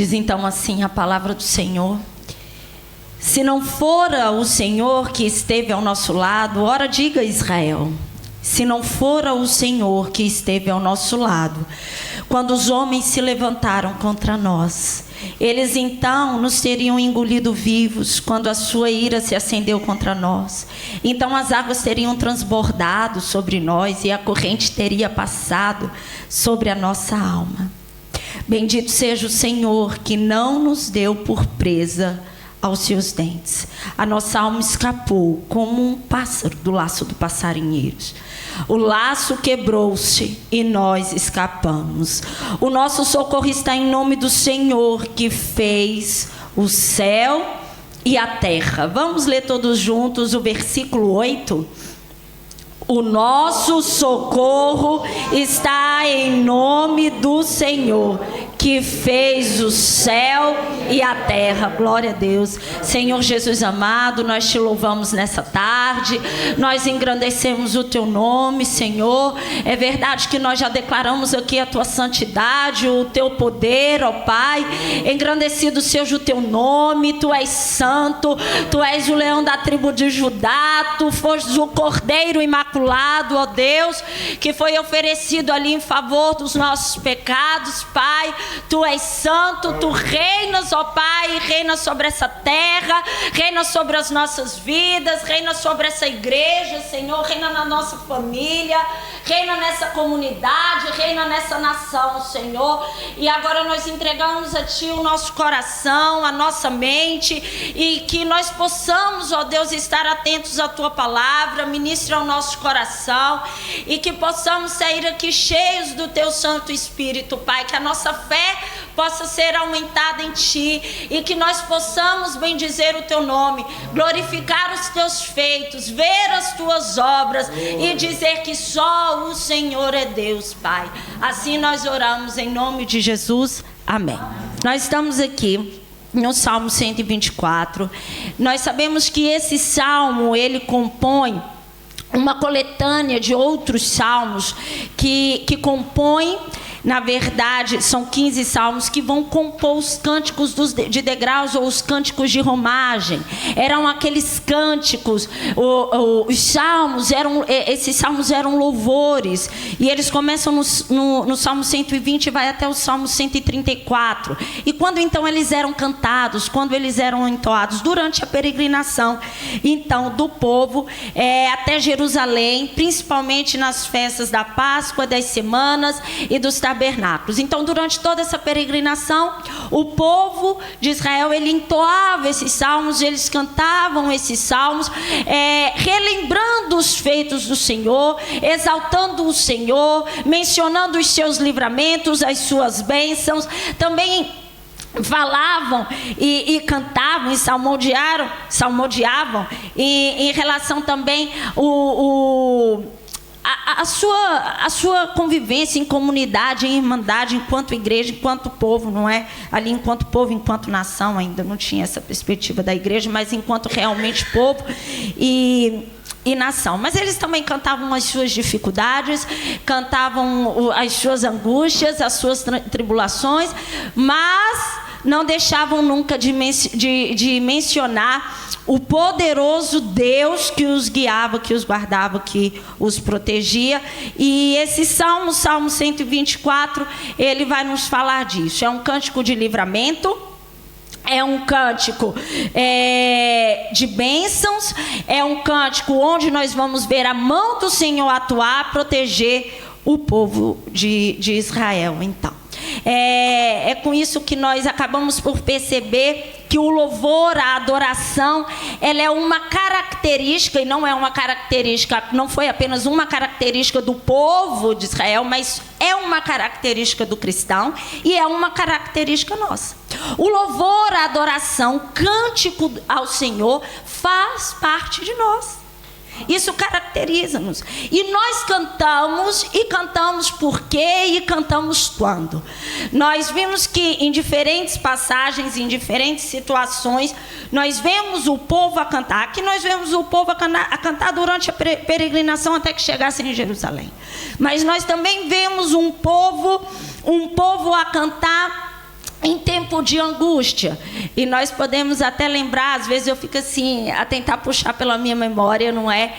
Diz então assim a palavra do Senhor: se não fora o Senhor que esteve ao nosso lado, ora diga Israel, se não fora o Senhor que esteve ao nosso lado, quando os homens se levantaram contra nós, eles então nos teriam engolido vivos quando a sua ira se acendeu contra nós. Então as águas teriam transbordado sobre nós e a corrente teria passado sobre a nossa alma. Bendito seja o Senhor que não nos deu por presa aos seus dentes. A nossa alma escapou como um pássaro do laço do passarinheiros. O laço quebrou-se e nós escapamos. O nosso socorro está em nome do Senhor que fez o céu e a terra. Vamos ler todos juntos o versículo 8. O nosso socorro está em nome do Senhor, que fez o céu e a terra. Glória a Deus. Senhor Jesus amado, nós te louvamos nessa tarde, nós engrandecemos o teu nome, Senhor. É verdade que nós já declaramos aqui a tua santidade, o teu poder, ó Pai. Engrandecido seja o teu nome, tu és santo, tu és o leão da tribo de Judá, tu foste o cordeiro imaculado, ó Deus, que foi oferecido ali em favor dos nossos pecados, Pai. Tu és santo, tu reinas, ó Pai, reina sobre essa terra, reina sobre as nossas vidas, reina sobre essa igreja, Senhor, reina na nossa família, reina nessa comunidade, reina nessa nação, Senhor. E agora nós entregamos a Ti o nosso coração, a nossa mente, e que nós possamos, ó Deus, estar atentos à Tua palavra, ministra ao nosso coração, e que possamos sair aqui cheios do Teu Santo Espírito, Pai, que a nossa fé possa ser aumentada em Ti, e que nós possamos bendizer o Teu nome, glorificar os Teus feitos, ver as Tuas obras e dizer que só o Senhor é Deus, Pai. Assim nós oramos em nome de Jesus, amém. Nós estamos aqui no Salmo 124. Nós sabemos que esse salmo, ele compõe uma coletânea de outros salmos que compõem, na verdade, são 15 salmos que vão compor os cânticos de degraus, ou os cânticos de romagem. Eram aqueles cânticos, os salmos esses salmos eram louvores, e eles começam no Salmo 120 e vai até o Salmo 134. E quando então eles eram cantados, quando eles eram entoados durante a peregrinação, então, do povo até Jerusalém, principalmente nas festas da Páscoa, das semanas e dos tabernáculos. Então, durante toda essa peregrinação, o povo de Israel, ele entoava esses salmos, eles cantavam esses salmos, relembrando os feitos do Senhor, exaltando o Senhor, mencionando os seus livramentos, as suas bênçãos. Também falavam e cantavam e salmodiavam em relação também a sua convivência em comunidade, em irmandade, enquanto igreja, enquanto povo, não é? Ali enquanto povo, enquanto nação, ainda não tinha essa perspectiva da igreja, mas enquanto realmente povo e nação. Mas eles também cantavam as suas dificuldades, cantavam as suas angústias, as suas tribulações, mas não deixavam nunca de mencionar o poderoso Deus que os guiava, que os guardava, que os protegia. E esse Salmo 124, ele vai nos falar disso. É um cântico de livramento, é um cântico de bênçãos, é um cântico onde nós vamos ver a mão do Senhor atuar, proteger o povo de Israel. Então, é com isso que nós acabamos por perceber que o louvor, a adoração, ela é uma característica, e não é uma característica, não foi apenas uma característica do povo de Israel, mas é uma característica do cristão e é uma característica nossa. O louvor, a adoração, cântico ao Senhor faz parte de nós. Isso caracteriza-nos. E nós cantamos, e cantamos por quê e cantamos quando? Nós vimos que em diferentes passagens, em diferentes situações, nós vemos o povo a cantar. Aqui nós vemos o povo a cantar durante a peregrinação até que chegassem em Jerusalém. Mas nós também vemos um povo a cantar em tempo de angústia. E nós podemos até lembrar, às vezes eu fico assim, a tentar puxar pela minha memória, não é?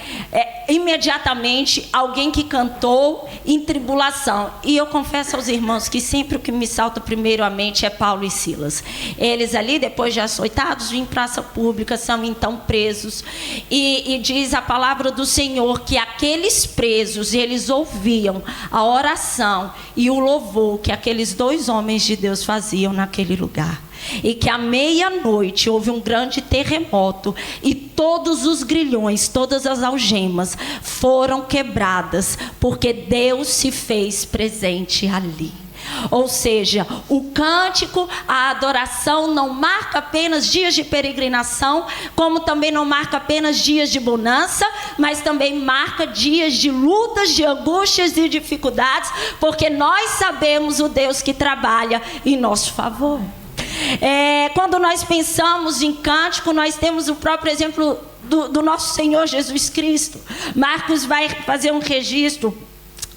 Imediatamente, alguém que cantou em tribulação. E eu confesso aos irmãos que sempre o que me salta primeiro à mente é Paulo e Silas. Eles ali, depois de açoitados em praça pública, são então presos. E diz a palavra do Senhor que aqueles presos, eles ouviam a oração e o louvor que aqueles dois homens de Deus faziam naquele lugar. E que à meia-noite houve um grande terremoto e todos os grilhões, todas as algemas foram quebradas, porque Deus se fez presente ali. Ou seja, o cântico, a adoração não marca apenas dias de peregrinação, como também não marca apenas dias de bonança, mas também marca dias de lutas, de angústias e dificuldades, porque nós sabemos o Deus que trabalha em nosso favor. Quando nós pensamos em cântico, nós temos o próprio exemplo do nosso Senhor Jesus Cristo. Marcos vai fazer um registro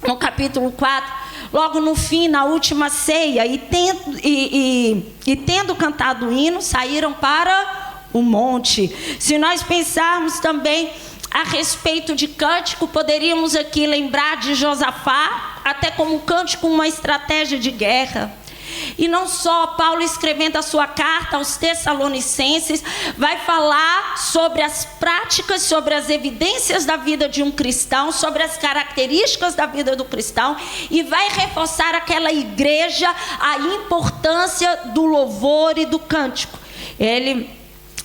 no capítulo 4, logo no fim, na última ceia, e tendo cantado o hino, saíram para o monte. Se nós pensarmos também a respeito de cântico, poderíamos aqui lembrar de Josafá, até como cântico, uma estratégia de guerra. E não só, Paulo, escrevendo a sua carta aos Tessalonicenses, vai falar sobre as práticas, sobre as evidências da vida de um cristão, sobre as características da vida do cristão, e vai reforçar aquela igreja a importância do louvor e do cântico.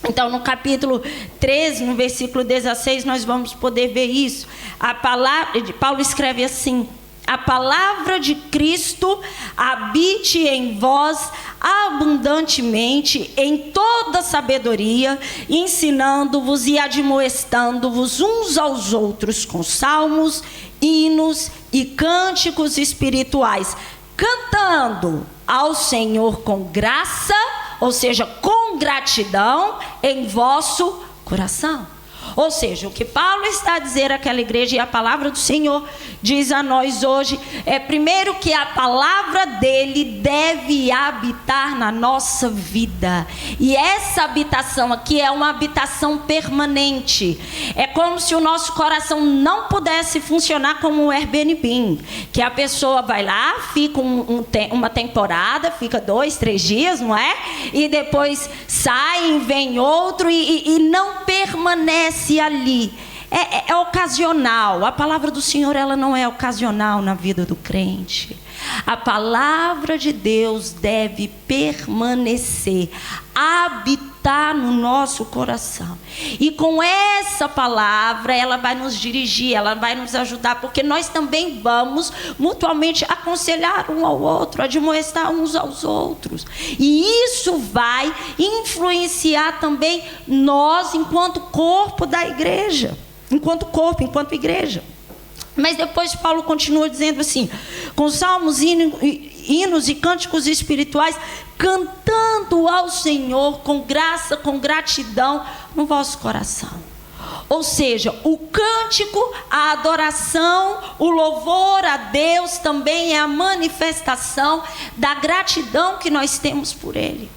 Então, no capítulo 13, no versículo 16, nós vamos poder ver isso. Paulo escreve assim: a palavra de Cristo habite em vós abundantemente em toda sabedoria, ensinando-vos e admoestando-vos uns aos outros com salmos, hinos e cânticos espirituais, cantando ao Senhor com graça, ou seja, com gratidão em vosso coração. Ou seja, o que Paulo está a dizer àquela igreja, e a palavra do Senhor diz a nós hoje, primeiro que a palavra dele deve habitar na nossa vida. E essa habitação aqui é uma habitação permanente. É como se o nosso coração não pudesse funcionar como um Airbnb, que a pessoa vai lá, fica uma temporada, fica 2, 3 dias, não é? E depois sai, vem outro e não permanece ali. É ocasional. A palavra do Senhor, ela não é ocasional na vida do crente. A palavra de Deus deve permanecer, habitar no nosso coração. E com essa palavra, ela vai nos dirigir, ela vai nos ajudar, porque nós também vamos mutuamente aconselhar um ao outro, admoestar uns aos outros. E isso vai influenciar também nós, enquanto corpo da igreja. Enquanto corpo, enquanto igreja. Mas depois Paulo continua dizendo assim: com salmos, hinos e cânticos espirituais, cantando ao Senhor com graça, com gratidão no vosso coração. Ou seja, o cântico, a adoração, o louvor a Deus também é a manifestação da gratidão que nós temos por Ele.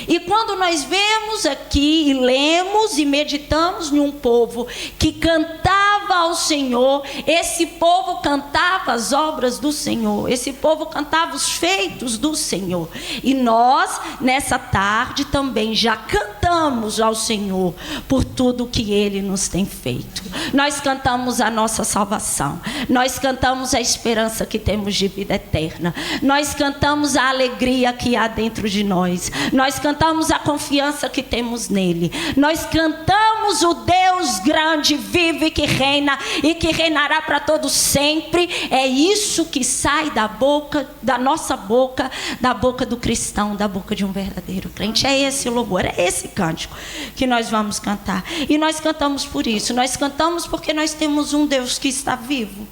E quando nós vemos aqui e lemos e meditamos em um povo que cantava ao Senhor, esse povo cantava as obras do Senhor, esse povo cantava os feitos do Senhor. E nós, nessa tarde, também já cantamos ao Senhor por tudo que Ele nos tem feito. Nós cantamos a nossa salvação, nós cantamos a esperança que temos de vida eterna, nós cantamos a alegria que há dentro de nós, nós cantamos a confiança que temos nele, nós cantamos o Deus grande, vivo e que reina e que reinará para todos sempre. É isso que sai da boca, da nossa boca, da boca do cristão, da boca de um verdadeiro crente. É esse louvor, é esse cântico que nós vamos cantar. E nós cantamos por isso, nós cantamos porque nós temos um Deus que está vivo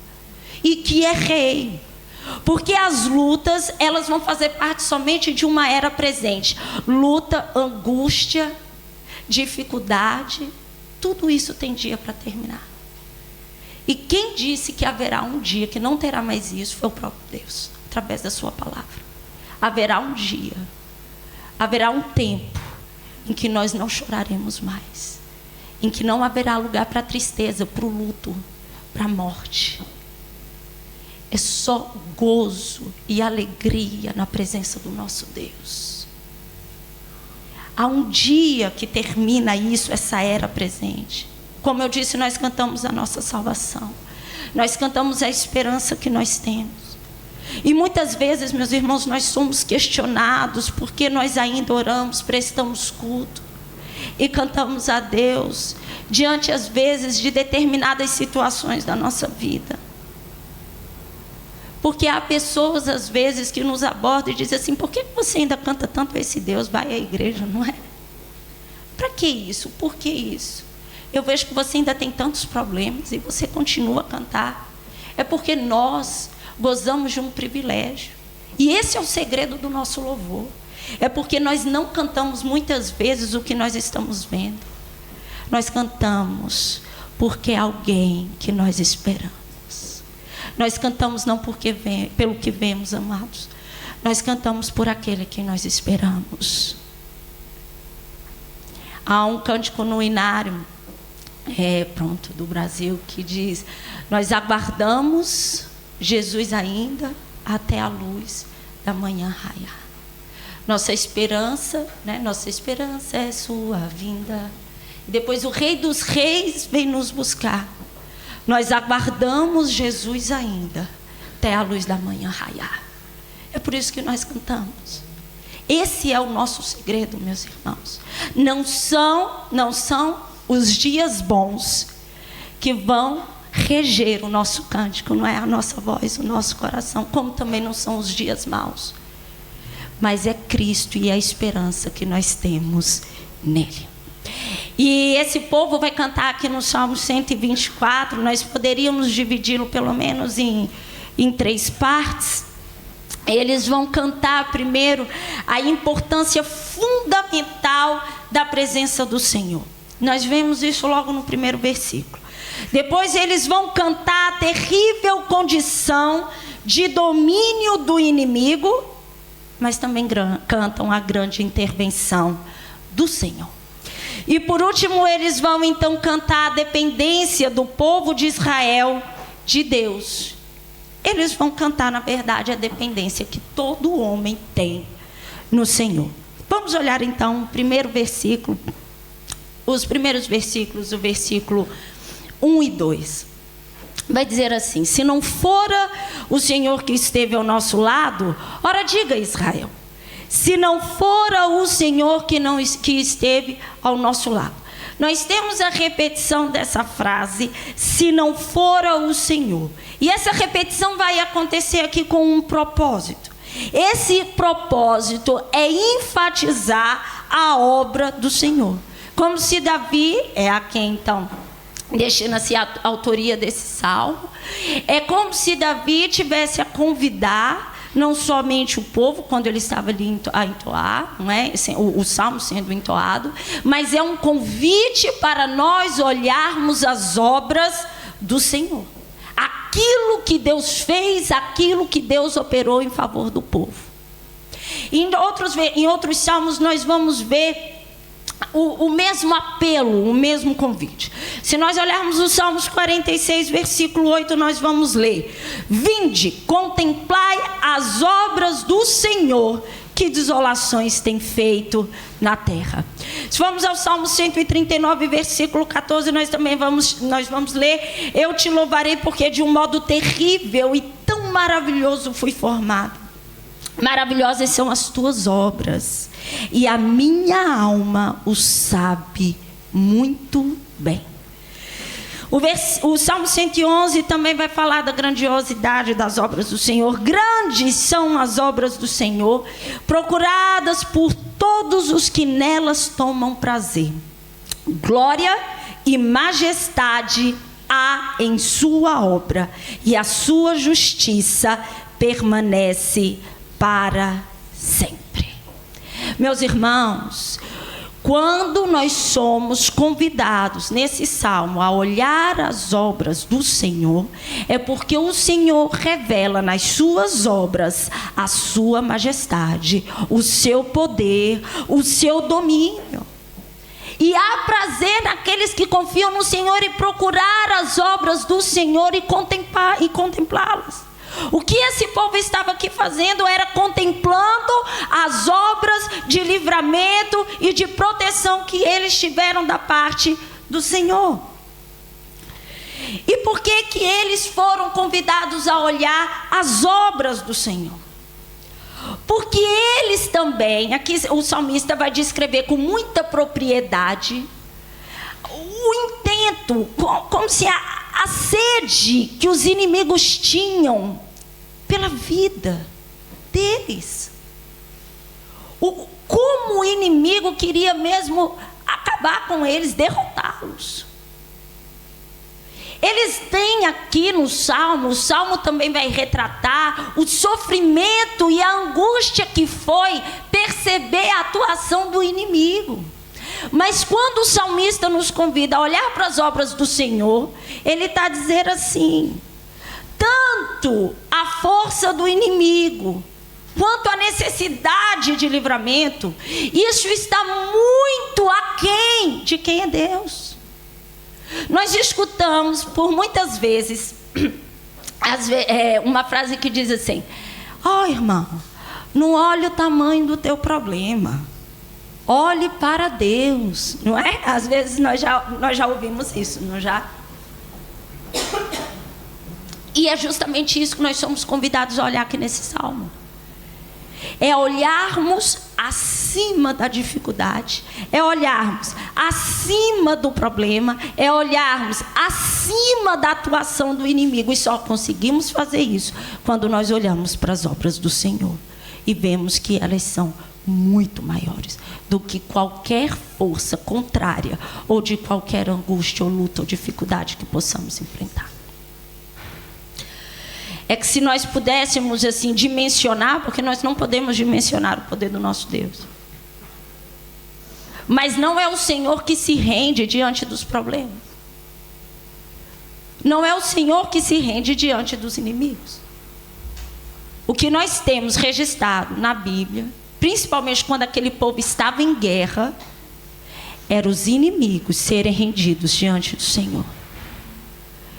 e que é rei. Porque as lutas, elas vão fazer parte somente de uma era presente. Luta, angústia, dificuldade, tudo isso tem dia para terminar. E quem disse que haverá um dia que não terá mais isso foi o próprio Deus, através da sua palavra. Haverá um dia haverá um tempo em que nós não choraremos mais, em que não haverá lugar para a tristeza, para o luto, para a morte. É só gozo e alegria na presença do nosso Deus. Há um dia que termina isso, essa era presente. Como eu disse, nós cantamos a nossa salvação. Nós cantamos a esperança que nós temos. E muitas vezes, meus irmãos, nós somos questionados porque nós ainda oramos, prestamos culto e cantamos a Deus diante, às vezes, de determinadas situações da nossa vida. Porque há pessoas, às vezes, que nos abordam e dizem assim: por que você ainda canta tanto a esse Deus? Vai à igreja, não é? Para que isso? Por que isso? Eu vejo que você ainda tem tantos problemas e você continua a cantar. É porque nós gozamos de um privilégio. E esse é o segredo do nosso louvor. É porque nós não cantamos muitas vezes o que nós estamos vendo. Nós cantamos porque é alguém que nós esperamos. Nós cantamos não pelo que vemos, amados. Nós cantamos por aquele que nós esperamos. Há um cântico no Inário, do Brasil, que diz: nós aguardamos Jesus ainda até a luz da manhã raiar. Nossa esperança é sua vinda. E depois o Rei dos Reis vem nos buscar. Nós aguardamos Jesus ainda até a luz da manhã raiar. É por isso que nós cantamos. Esse é o nosso segredo, meus irmãos. Não são os dias bons que vão reger o nosso cântico, não é a nossa voz, o nosso coração, como também não são os dias maus. Mas é Cristo e a esperança que nós temos nele. E esse povo vai cantar aqui no Salmo 124, nós poderíamos dividi-lo pelo menos em 3 partes. Eles vão cantar primeiro a importância fundamental da presença do Senhor. Nós vemos isso logo no primeiro versículo. Depois eles vão cantar a terrível condição de domínio do inimigo, mas também cantam a grande intervenção do Senhor. E por último, eles vão então cantar a dependência do povo de Israel de Deus. Eles vão cantar, na verdade, a dependência que todo homem tem no Senhor. Vamos olhar então o primeiro versículo, os primeiros versículos, o versículo 1 e 2. Vai dizer assim: se não fora o Senhor que esteve ao nosso lado, ora diga Israel, se não fora o Senhor que esteve ao nosso lado. Nós temos a repetição dessa frase, se não fora o Senhor. E essa repetição vai acontecer aqui com um propósito. Esse propósito é enfatizar a obra do Senhor. Como se Davi, é a quem então destina-se a autoria desse salmo, é como se Davi tivesse a convidar não somente o povo, quando ele estava ali a entoar, não é? o salmo sendo entoado, mas é um convite para nós olharmos as obras do Senhor. Aquilo que Deus fez, aquilo que Deus operou em favor do povo. Em outros salmos nós vamos ver o mesmo apelo, o mesmo convite. Se nós olharmos os Salmos 46, versículo 8, nós vamos ler: vinde, contemplai as obras do Senhor, que desolações tem feito na terra. Se vamos ao Salmo 139, versículo 14, nós vamos ler: eu te louvarei porque de um modo terrível e tão maravilhoso fui formado. Maravilhosas são as tuas obras, e a minha alma o sabe muito bem. O Salmo 111 também vai falar da grandiosidade das obras do Senhor. Grandes são as obras do Senhor, procuradas por todos os que nelas tomam prazer. Glória e majestade há em sua obra, e a sua justiça permanece para sempre. Meus irmãos, Quando nós somos convidados nesse salmo a olhar as obras do Senhor, é porque o Senhor revela nas suas obras a sua majestade, o seu poder, o seu domínio. E há prazer naqueles que confiam no Senhor e procurar as obras do Senhor e contemplá-las. O que esse povo estava aqui fazendo era contemplando as obras de livramento e de proteção que eles tiveram da parte do Senhor. E por que que eles foram convidados a olhar as obras do Senhor? Porque eles também, aqui o salmista vai descrever com muita propriedade o intento, como se a sede que os inimigos tinham pela vida deles. Como o inimigo queria mesmo acabar com eles, derrotá-los. Eles têm aqui no Salmo, o Salmo também vai retratar o sofrimento e a angústia que foi perceber a atuação do inimigo. Mas quando o salmista nos convida a olhar para as obras do Senhor, ele está a dizer assim: tanto a força do inimigo, quanto a necessidade de livramento, isso está muito aquém de quem é Deus. Nós escutamos por muitas vezes uma frase que diz assim: ó, irmão, não olhe o tamanho do teu problema, olhe para Deus, não é? Às vezes nós já ouvimos isso, não já? E é justamente isso que nós somos convidados a olhar aqui nesse salmo. É olharmos acima da dificuldade, é olharmos acima do problema, é olharmos acima da atuação do inimigo. E só conseguimos fazer isso quando nós olhamos para as obras do Senhor e vemos que elas são muito maiores do que qualquer força contrária ou de qualquer angústia ou luta ou dificuldade que possamos enfrentar. É que se nós pudéssemos assim dimensionar, porque nós não podemos dimensionar o poder do nosso Deus. Mas não é o Senhor que se rende diante dos problemas. Não é o Senhor que se rende diante dos inimigos. O que nós temos registrado na Bíblia, principalmente quando aquele povo estava em guerra, eram os inimigos serem rendidos diante do Senhor.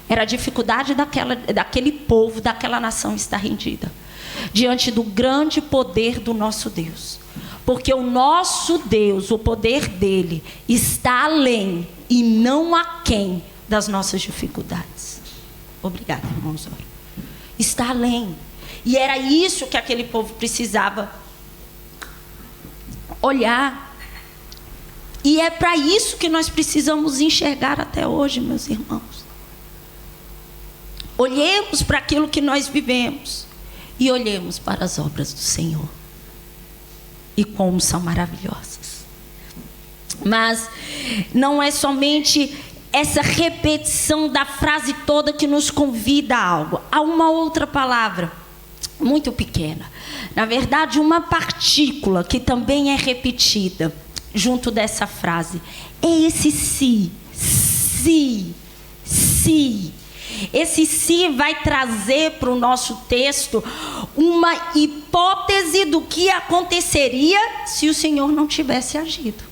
Era a dificuldade daquele povo, daquela nação estar rendida diante do grande poder do nosso Deus. Porque o nosso Deus, o poder dele, está além e não aquém das nossas dificuldades. Obrigada, irmãos. Está além. E era isso que aquele povo precisava olhar. E é para isso que nós precisamos enxergar até hoje, meus irmãos. Olhemos para aquilo que nós vivemos e olhemos para as obras do Senhor. E como são maravilhosas. Mas não é somente essa repetição da frase toda que nos convida a algo. Há uma outra palavra muito pequena. Na verdade, uma partícula que também é repetida junto dessa frase. É esse se. Esse se vai trazer para o nosso texto uma hipótese do que aconteceria se o Senhor não tivesse agido.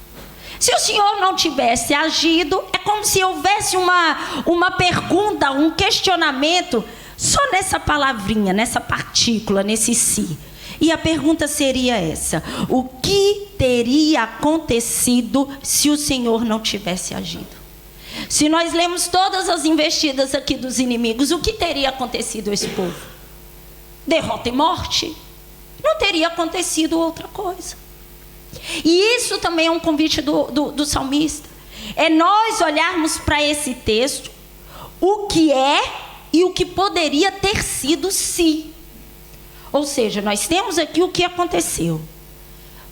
Se o Senhor não tivesse agido, é como se houvesse uma pergunta, um questionamento, só nessa palavrinha, nessa partícula, nesse si. E a pergunta seria essa: o que teria acontecido se o Senhor não tivesse agido? Se nós lemos todas as investidas aqui dos inimigos, o que teria acontecido a esse povo? Derrota e morte. Não teria acontecido outra coisa. E isso também é um convite do salmista. É nós olharmos para esse texto, o que é e o que poderia ter sido se. Ou seja, nós temos aqui o que aconteceu.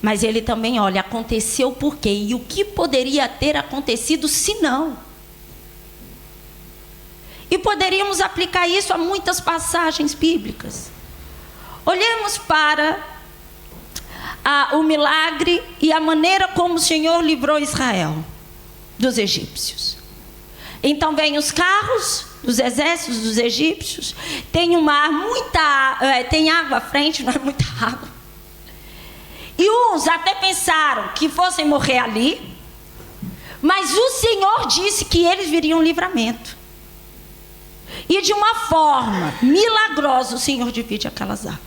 Mas ele também olha, aconteceu por quê? E o que poderia ter acontecido se não? E poderíamos aplicar isso a muitas passagens bíblicas. Olhemos para o milagre e a maneira como o Senhor livrou Israel dos egípcios. Então vem os carros dos exércitos dos egípcios, tem um mar, tem água à frente, não é muita água. E uns até pensaram que fossem morrer ali, mas o Senhor disse que eles viriam livramento. E de uma forma milagrosa o Senhor divide aquelas águas.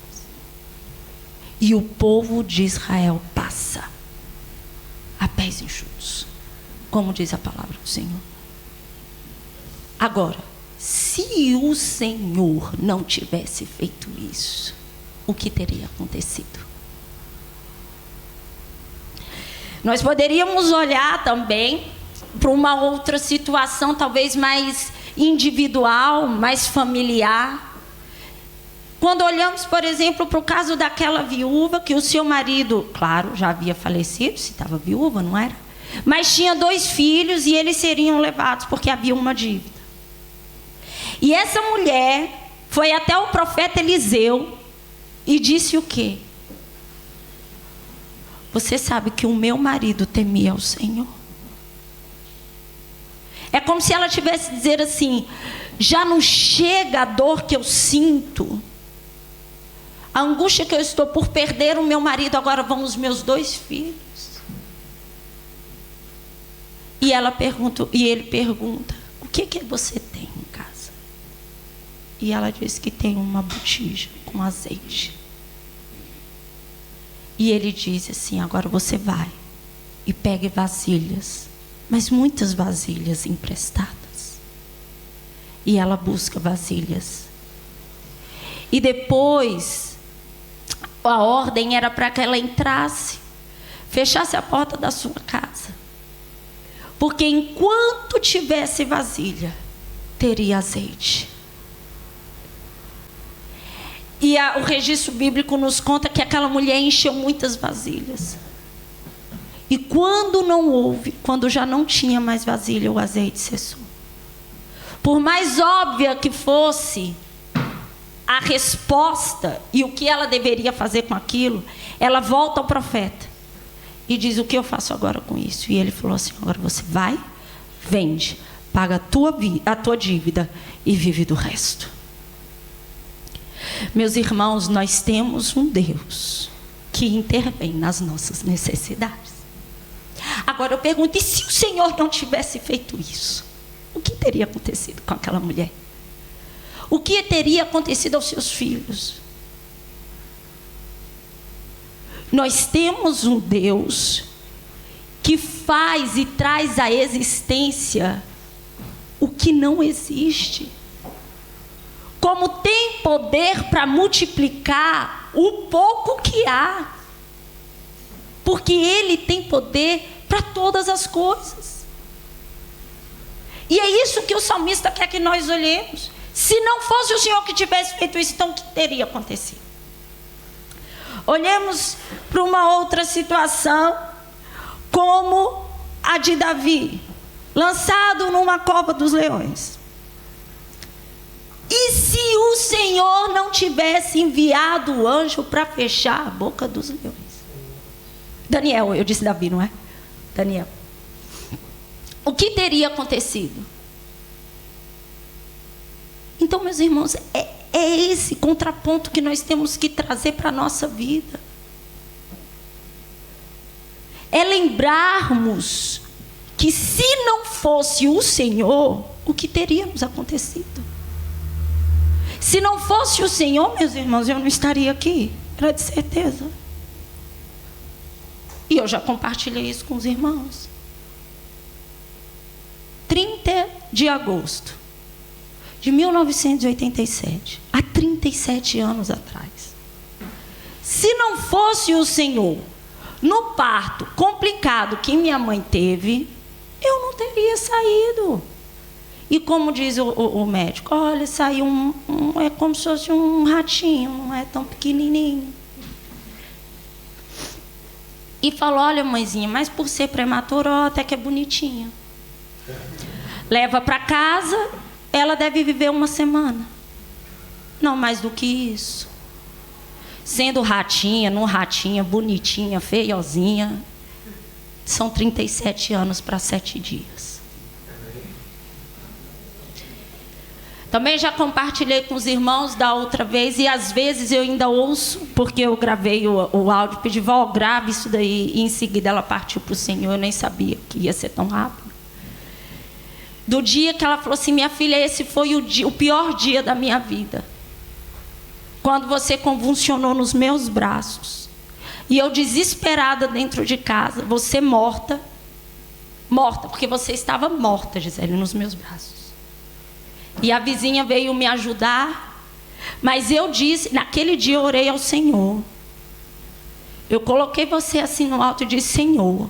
E o povo de Israel passa a pés enxutos, como diz a palavra do Senhor. Agora, se o Senhor não tivesse feito isso, o que teria acontecido? Nós poderíamos olhar também para uma outra situação, talvez mais individual, mais familiar. Quando olhamos, por exemplo, para o caso daquela viúva, que o seu marido, claro, já havia falecido, se estava viúva, não era? Mas tinha 2 filhos e eles seriam levados, porque havia uma dívida. E essa mulher foi até o profeta Eliseu e disse o quê? Você sabe que o meu marido temia o Senhor. É como se ela tivesse a dizer assim: já não chega a dor que eu sinto, a angústia que eu estou por perder o meu marido, agora vão os meus 2 filhos. E ela pergunta, e ele pergunta: o que você tem em casa? E ela diz que tem uma botija com azeite. E ele diz assim: agora você vai e pegue vasilhas, mas muitas vasilhas emprestadas. E ela busca vasilhas. E depois, a ordem era para que ela entrasse, fechasse a porta da sua casa. Porque enquanto tivesse vasilha, teria azeite. E o registro bíblico nos conta que aquela mulher encheu muitas vasilhas. E quando não houve, quando já não tinha mais vasilha, o azeite cessou. Por mais óbvia que fosse a resposta e o que ela deveria fazer com aquilo, ela volta ao profeta e diz: o que eu faço agora com isso? E ele falou assim: agora você vai, vende, paga a tua dívida e vive do resto. Meus irmãos, nós temos um Deus que intervém nas nossas necessidades. Agora eu pergunto: e se o Senhor não tivesse feito isso? O que teria acontecido com aquela mulher? O que teria acontecido aos seus filhos? Nós temos um Deus que faz e traz à existência o que não existe. Como tem poder para multiplicar o pouco que há. Porque Ele tem poder para todas as coisas. E é isso que o salmista quer que nós olhemos. Se não fosse o Senhor que tivesse feito isso, então o que teria acontecido? Olhemos para uma outra situação, como a de Davi, lançado numa cova dos leões. E se o Senhor não tivesse enviado o anjo para fechar a boca dos leões? Daniel, eu disse Davi, não é? Daniel. O que teria acontecido? Então, meus irmãos, é esse contraponto que nós temos que trazer para a nossa vida. É lembrarmos que se não fosse o Senhor, o que teria nos acontecido? Se não fosse o Senhor, meus irmãos, eu não estaria aqui, era de certeza. E eu já compartilhei isso com os irmãos. 30 de agosto de 1987, há 37 anos atrás. Se não fosse o Senhor, no parto complicado que minha mãe teve, eu não teria saído. E como diz o médico: olha, saiu é como se fosse um ratinho, não é tão pequenininho. E falou: olha, mãezinha, mas por ser prematura, até que é bonitinha. Leva para casa, ela deve viver 1 semana. Não mais do que isso. sendo ratinha, não ratinha, bonitinha, feiozinha. São 37 anos para 7 dias. Também já compartilhei com os irmãos da outra vez, e às vezes eu ainda ouço, porque eu gravei o áudio, pedi, vó, grave isso daí, e em seguida ela partiu para o Senhor. Eu nem sabia que ia ser tão rápido. Do dia que ela falou assim, minha filha, esse foi o pior dia da minha vida. Quando você convulsionou nos meus braços. E eu desesperada dentro de casa, você morta, porque você estava morta, Gisele, nos meus braços. E a vizinha veio me ajudar, mas eu disse, naquele dia eu orei ao Senhor. Eu coloquei você assim no alto e disse, Senhor,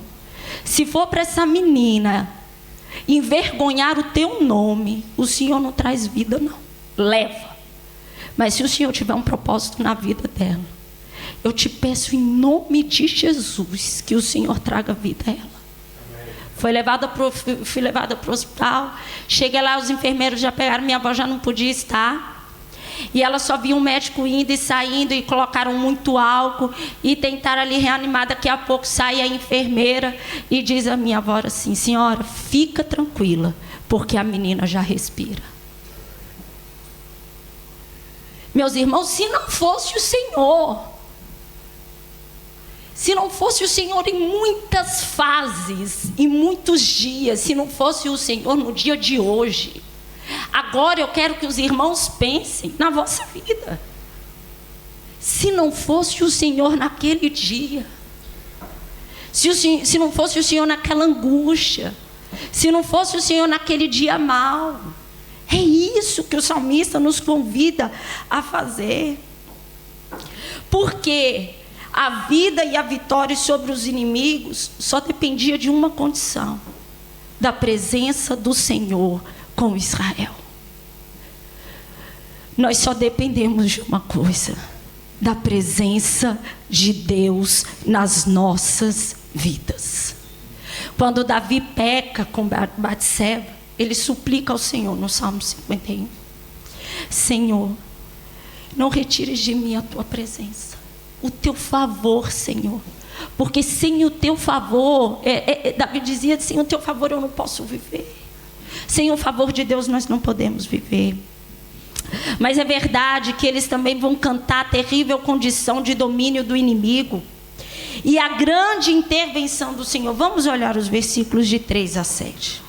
se for para essa menina envergonhar o teu nome, o Senhor não traz vida não, leva. Mas se o Senhor tiver um propósito na vida dela, eu te peço em nome de Jesus que o Senhor traga vida a ela. Fui levada para o hospital. Cheguei lá, os enfermeiros já pegaram, minha avó já não podia estar. E ela só via um médico indo e saindo, e colocaram muito álcool, e tentaram ali reanimar. Daqui a pouco sai a enfermeira e diz a minha avó assim, senhora, fica tranquila, porque a menina já respira. Meus irmãos, se não fosse o Senhor... Se não fosse o Senhor em muitas fases, em muitos dias, se não fosse o Senhor no dia de hoje, agora eu quero que os irmãos pensem na vossa vida. Se não fosse o Senhor naquele dia, se não fosse o Senhor naquela angústia, se não fosse o Senhor naquele dia mau, é isso que o salmista nos convida a fazer. Porque a vida e a vitória sobre os inimigos só dependia de uma condição: da presença do Senhor com Israel. Nós só dependemos de uma coisa: da presença de Deus nas nossas vidas. Quando Davi peca com Batseba, ele suplica ao Senhor no Salmo 51: Senhor, não retires de mim a tua presença, o teu favor, Senhor, porque sem o teu favor, Davi dizia, sem o teu favor eu não posso viver, sem o favor de Deus nós não podemos viver. Mas é verdade que eles também vão cantar a terrível condição de domínio do inimigo e a grande intervenção do Senhor. Vamos olhar os versículos de 3 a 7.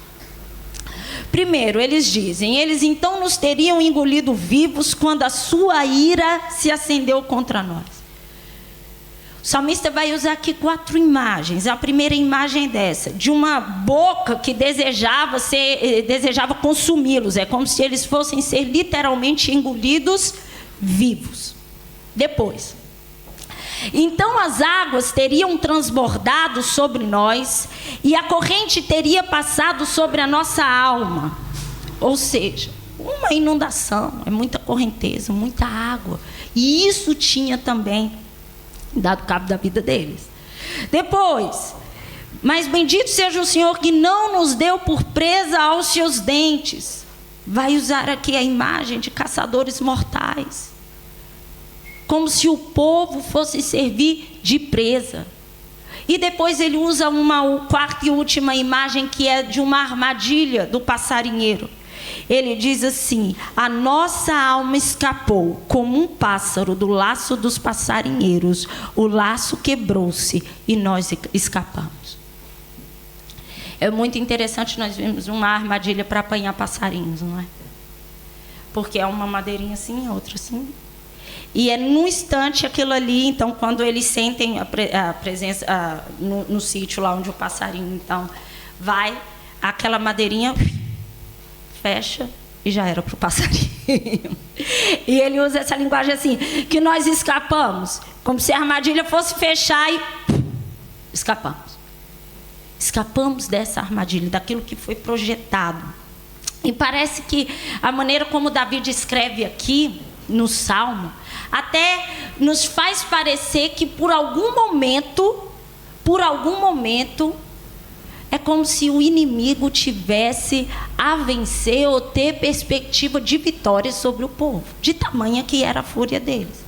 Primeiro, eles dizem: eles então nos teriam engolido vivos quando a sua ira se acendeu contra nós. O salmista vai usar aqui 4 imagens. A primeira imagem é dessa, de uma boca que desejava consumi-los. É como se eles fossem ser literalmente engolidos vivos. Depois, então as águas teriam transbordado sobre nós e a corrente teria passado sobre a nossa alma. Ou seja, uma inundação, é muita correnteza, muita água. E isso tinha também dado cabo da vida deles. Depois, mas bendito seja o Senhor que não nos deu por presa aos seus dentes. Vai usar aqui a imagem de caçadores mortais, como se o povo fosse servir de presa. E depois ele usa uma quarta e última imagem, que é de uma armadilha do passarinheiro. Ele diz assim: a nossa alma escapou como um pássaro do laço dos passarinheiros. O laço quebrou-se e nós escapamos. É muito interessante, nós vemos uma armadilha para apanhar passarinhos, não é? Porque é uma madeirinha assim, outra assim. E é num instante aquilo ali. Então, quando eles sentem a presença no sítio lá onde o passarinho então vai, aquela madeirinha fecha e já era para o passarinho. E ele usa essa linguagem assim, que nós escapamos, como se a armadilha fosse fechar e escapamos. Escapamos dessa armadilha, daquilo que foi projetado. E parece que a maneira como Davi descreve aqui no Salmo até nos faz parecer que por algum momento é como se o inimigo tivesse a vencer ou ter perspectiva de vitória sobre o povo, de tamanha que era a fúria deles.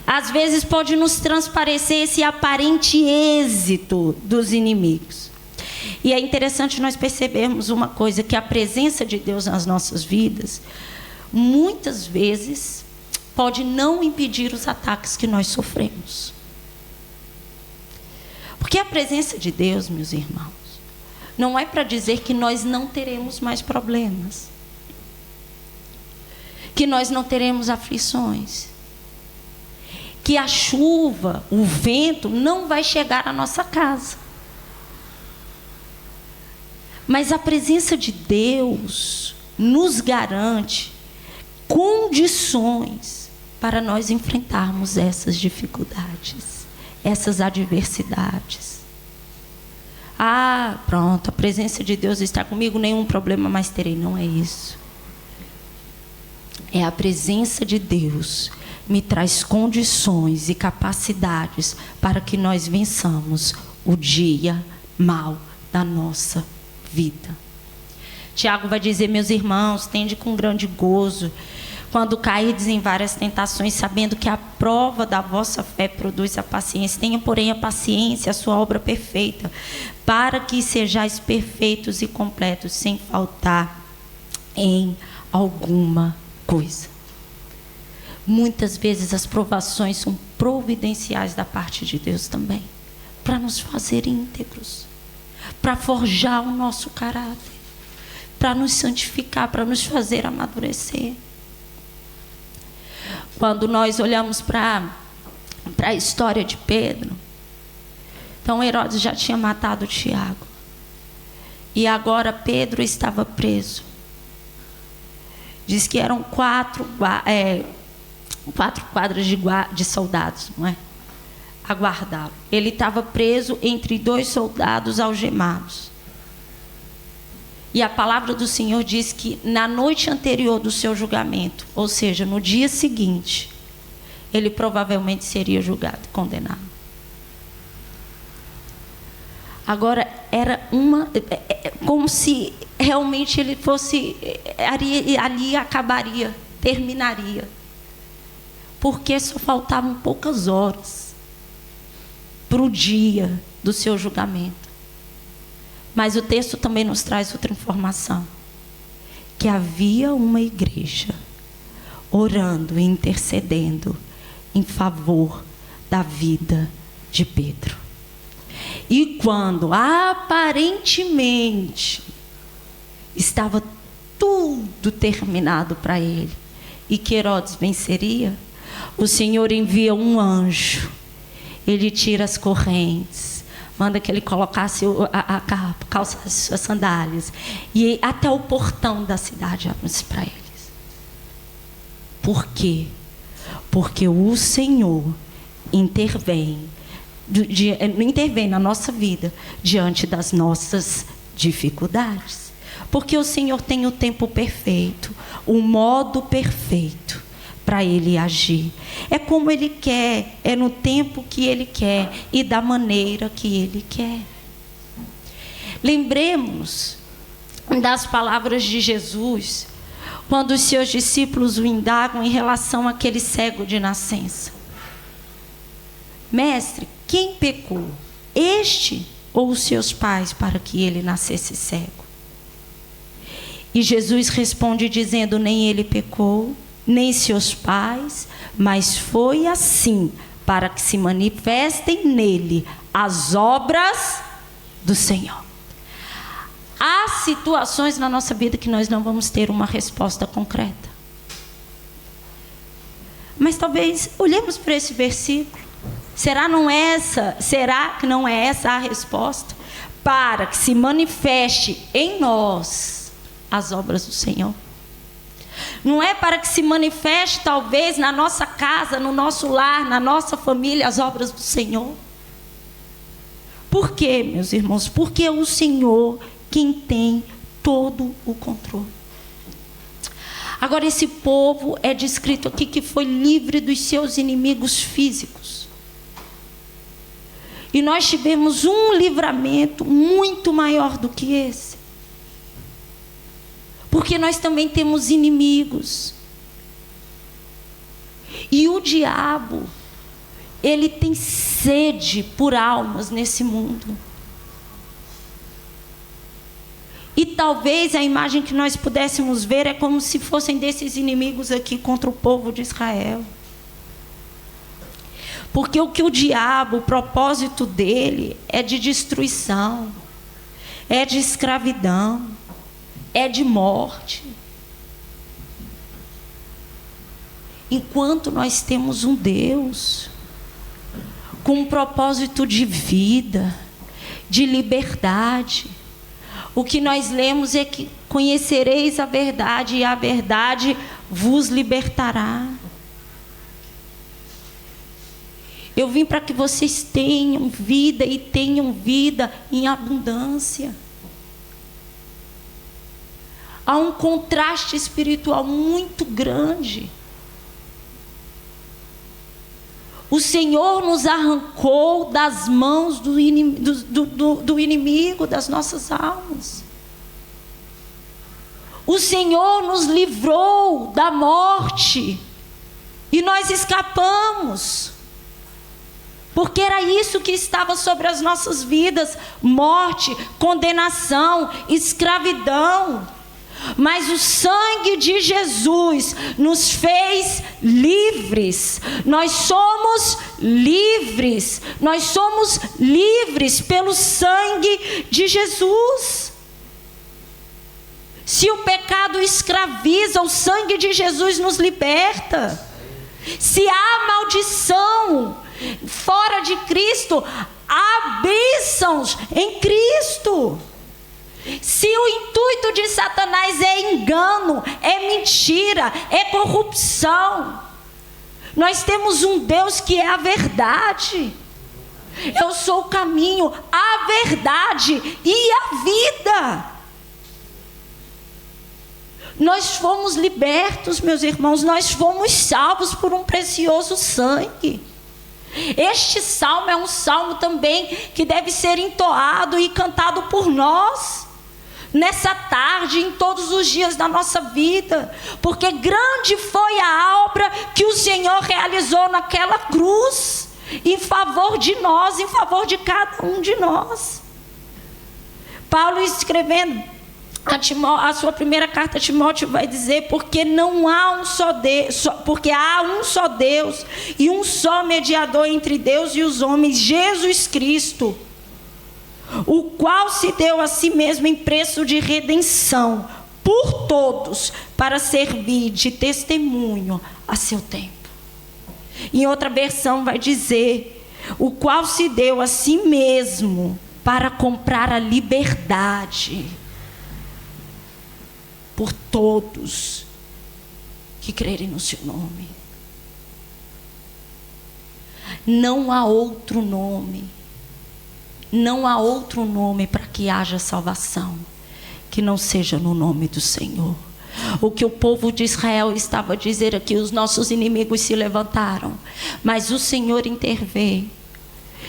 às vezes pode nos transparecer esse aparente êxito dos inimigos. E é interessante nós percebermos uma coisa, que a presença de Deus nas nossas vidas, muitas vezes, pode não impedir os ataques que nós sofremos. Porque a presença de Deus, meus irmãos, não é para dizer que nós não teremos mais problemas, que nós não teremos aflições, que a chuva, o vento não vai chegar à nossa casa. Mas a presença de Deus nos garante condições para nós enfrentarmos essas dificuldades, essas adversidades. Ah, pronto, a presença de Deus está comigo, nenhum problema mais terei. Não é isso. É a presença de Deus me traz condições e capacidades para que nós vençamos o dia mau da nossa vida. Tiago vai dizer: meus irmãos, tende com grande gozo quando cairdes em várias tentações, sabendo que a prova da vossa fé produz a paciência. Tenha, porém, a paciência, a sua obra perfeita, para que sejais perfeitos e completos, sem faltar em alguma coisa. Muitas vezes as provações são providenciais da parte de Deus também, para nos fazer íntegros, para forjar o nosso caráter, para nos santificar, para nos fazer amadurecer. Quando nós olhamos para a história de Pedro, então Herodes já tinha matado Tiago, e agora Pedro estava preso. Diz que eram quatro quadras de soldados, não é? Aguardá-lo. Ele estava preso entre 2 soldados algemados. E a palavra do Senhor diz que na noite anterior do seu julgamento, ou seja, no dia seguinte, ele provavelmente seria julgado, condenado. Agora, era como se realmente ele fosse, ali acabaria, terminaria. Porque só faltavam poucas horas para o dia do seu julgamento. Mas o texto também nos traz outra informação, que havia uma igreja orando e intercedendo em favor da vida de Pedro. E quando aparentemente estava tudo terminado para ele e que Herodes venceria, o Senhor envia um anjo. Ele tira as correntes, manda que ele colocasse a capa, calçasse suas sandálias, e até o portão da cidade abre-se para eles. Por quê? Porque o Senhor intervém na nossa vida diante das nossas dificuldades. Porque o Senhor tem o tempo perfeito, o modo perfeito para Ele agir. É como Ele quer, é no tempo que Ele quer e da maneira que Ele quer. Lembremos das palavras de Jesus, quando os seus discípulos o indagam em relação àquele cego de nascença. Mestre, quem pecou? Este ou os seus pais para que ele nascesse cego? E Jesus responde dizendo: nem ele pecou, nem seus pais, mas foi assim para que se manifestem nele as obras do Senhor. Há situações na nossa vida que nós não vamos ter uma resposta concreta. Mas talvez olhemos para esse versículo. Será que não é essa a resposta? Para que se manifeste em nós as obras do Senhor. Não é para que se manifeste talvez na nossa casa, no nosso lar, na nossa família, as obras do Senhor. Por quê, meus irmãos? Porque é o Senhor quem tem todo o controle. Agora, esse povo é descrito aqui que foi livre dos seus inimigos físicos. E nós tivemos um livramento muito maior do que esse. Porque nós também temos inimigos. E o diabo, Ele tem sede por almas nesse mundo. E talvez a imagem que nós pudéssemos ver é como se fossem desses inimigos aqui contra o povo de Israel. Porque o que o diabo, o propósito dele é de destruição, é de escravidão, é de morte. Enquanto nós temos um Deus com um propósito de vida, de liberdade, o que nós lemos é que conhecereis a verdade e a verdade vos libertará. Eu vim para que vocês tenham vida e tenham vida em abundância. Há um contraste espiritual muito grande. O Senhor nos arrancou das mãos do inimigo das nossas almas. O Senhor nos livrou da morte e nós escapamos. Porque era isso que estava sobre as nossas vidas: morte, condenação, escravidão. Mas o sangue de Jesus nos fez livres. Nós somos livres. Nós somos livres pelo sangue de Jesus. Se o pecado escraviza, o sangue de Jesus nos liberta. Se há maldição fora de Cristo, há bênçãos em Cristo. Se o intuito de Satanás é engano, é mentira, é corrupção, nós temos um Deus que é a verdade. Eu sou o caminho, a verdade e a vida. Nós fomos libertos, meus irmãos, nós fomos salvos por um precioso sangue. Este salmo é um salmo também que deve ser entoado e cantado por nós nessa tarde, em todos os dias da nossa vida, porque grande foi a obra que o Senhor realizou naquela cruz, em favor de nós, em favor de cada um de nós. Paulo, escrevendo a sua primeira carta a Timóteo, vai dizer: porque não há um só Deus, porque há um só Deus e um só mediador entre Deus e os homens, Jesus Cristo, o qual se deu a si mesmo em preço de redenção por todos, para servir de testemunho a seu tempo. Em outra versão vai dizer: o qual se deu a si mesmo para comprar a liberdade por todos que crerem no seu nome. Não há outro nome. Não há outro nome para que haja salvação que não seja no nome do Senhor. O que o povo de Israel estava a dizer aqui: os nossos inimigos se levantaram, mas o Senhor interveio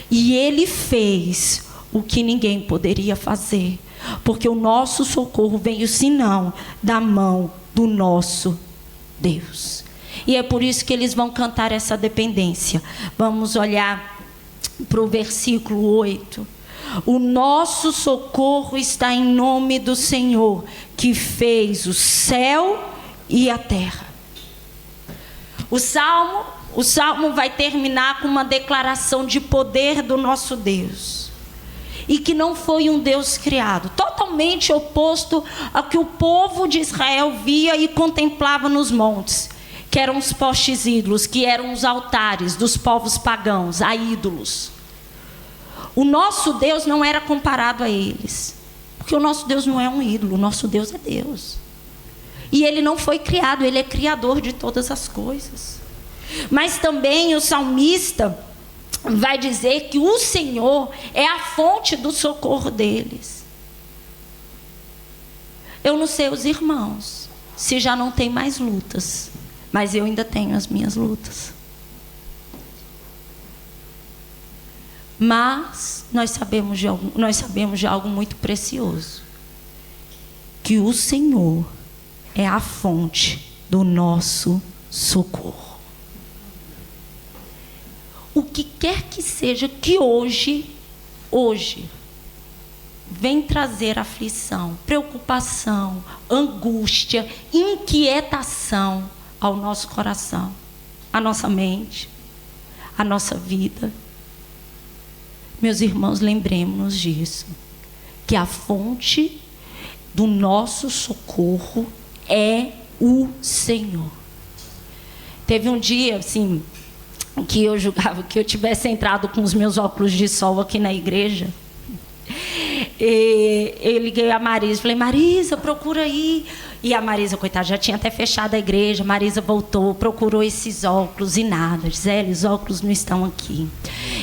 e Ele fez o que ninguém poderia fazer, porque o nosso socorro veio senão da mão do nosso Deus. E é por isso que eles vão cantar essa dependência. Vamos olhar para o versículo 8. O nosso socorro está em nome do Senhor, que fez o céu e a terra. O salmo vai terminar com uma declaração de poder do nosso Deus. E que não foi um Deus criado, totalmente oposto ao que o povo de Israel via e contemplava nos montes, que eram os postes ídolos, que eram os altares dos povos pagãos, a ídolos. O nosso Deus não era comparado a eles, porque o nosso Deus não é um ídolo, o nosso Deus é Deus. E Ele não foi criado, Ele é criador de todas as coisas. Mas também o salmista vai dizer que o Senhor é a fonte do socorro deles. Eu não sei os irmãos, se já não tem mais lutas, mas eu ainda tenho as minhas lutas. Mas nós sabemos de algo muito precioso, que o Senhor é a fonte do nosso socorro. o que quer que seja que hoje, vem trazer aflição, preocupação, angústia, inquietação ao nosso coração, à nossa mente, à nossa vida. Meus irmãos, lembremos-nos disso, que a fonte do nosso socorro é o Senhor. Teve um dia, assim, que eu julgava que eu tivesse entrado com os meus óculos de sol aqui na igreja. E eu liguei a Marisa, falei: Marisa, procura aí. E a Marisa, coitada, já tinha até fechado a igreja. Marisa voltou, procurou esses óculos e nada. Gisele, os óculos não estão aqui.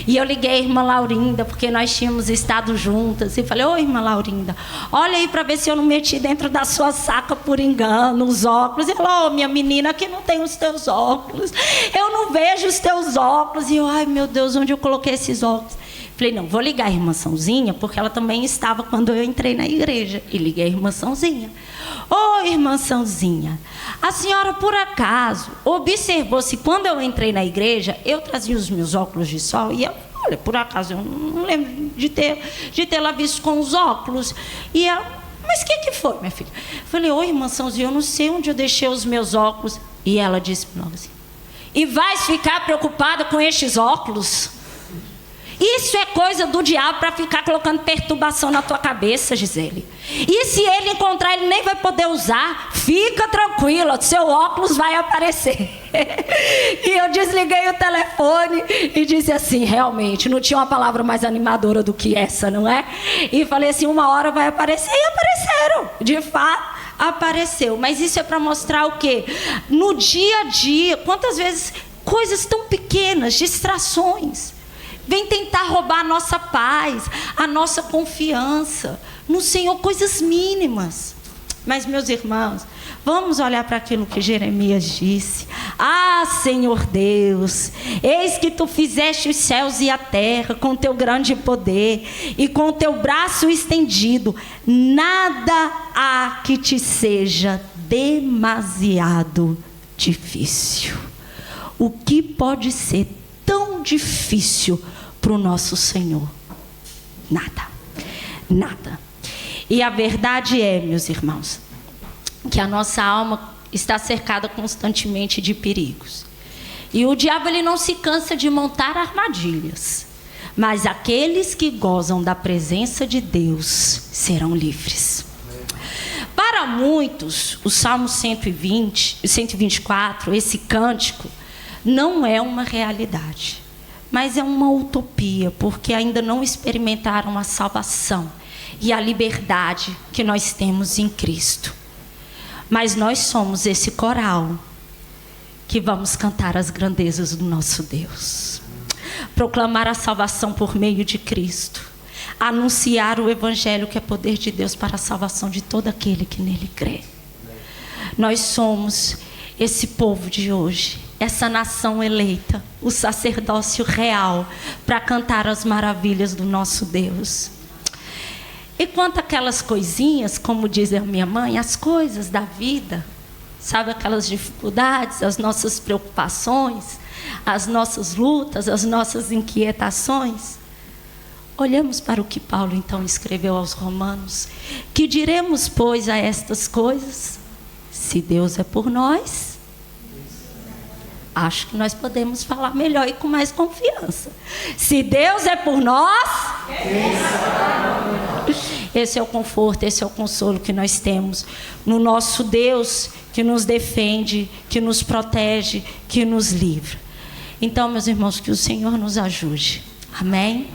E eu liguei a irmã Laurinda, porque nós tínhamos estado juntas, e falei: ô irmã Laurinda, olha aí para ver se eu não meti dentro da sua saca por engano os óculos. E ela: ô minha menina, aqui não tem os teus óculos, eu não vejo os teus óculos. E eu: ai meu Deus, onde eu coloquei esses óculos? Falei: não, vou ligar a irmã Sãozinha, porque ela também estava quando eu entrei na igreja. E liguei a irmã Sãozinha. Ô irmã Sãozinha, a senhora por acaso observou se quando eu entrei na igreja eu trazia os meus óculos de sol? E eu: olha, por acaso eu não lembro de tê-la visto com os óculos. E ela: mas o que foi, minha filha? Eu falei: ô irmã Sãozinha, eu não sei onde eu deixei os meus óculos. E ela disse para nós assim: e vais ficar preocupada com estes óculos? Isso é coisa do diabo para ficar colocando perturbação na tua cabeça, Gisele. E se ele encontrar, ele nem vai poder usar. Fica tranquila, seu óculos vai aparecer. E eu desliguei o telefone e disse assim: realmente, não tinha uma palavra mais animadora do que essa, não é? E falei assim: uma hora vai aparecer. E apareceram, de fato. Apareceu. Mas isso é para mostrar o quê? No dia a dia, quantas vezes coisas tão pequenas, distrações, vem tentar roubar a nossa paz, a nossa confiança no Senhor, coisas mínimas. Mas, meus irmãos, vamos olhar para aquilo que Jeremias disse: ah, Senhor Deus, eis que tu fizeste os céus e a terra com teu grande poder e com teu braço estendido, nada há que te seja demasiado difícil. O que pode ser tão difícil para o nosso Senhor? Nada, nada. E a verdade é, meus irmãos, que a nossa alma está cercada constantemente de perigos. E o diabo, ele não se cansa de montar armadilhas. Mas aqueles que gozam da presença de Deus serão livres. Para muitos, o Salmo 124, esse cântico, não é uma realidade, mas é uma utopia, porque ainda não experimentaram a salvação e a liberdade que nós temos em Cristo. Mas nós somos esse coral que vamos cantar as grandezas do nosso Deus, proclamar a salvação por meio de Cristo, anunciar o Evangelho, que é poder de Deus para a salvação de todo aquele que nele crê. Nós somos esse povo de hoje, essa nação eleita, o sacerdócio real, para cantar as maravilhas do nosso Deus. E quanto àquelas coisinhas, como diz a minha mãe, as coisas da vida, sabe, aquelas dificuldades, as nossas preocupações, as nossas lutas, as nossas inquietações, olhamos para o que Paulo então escreveu aos Romanos: que diremos, pois, a estas coisas? Se Deus é por nós, acho que nós podemos falar melhor e com mais confiança. Se Deus é por nós, esse é o conforto, esse é o consolo que nós temos no nosso Deus, que nos defende, que nos protege, que nos livra. Então, meus irmãos, que o Senhor nos ajude. Amém?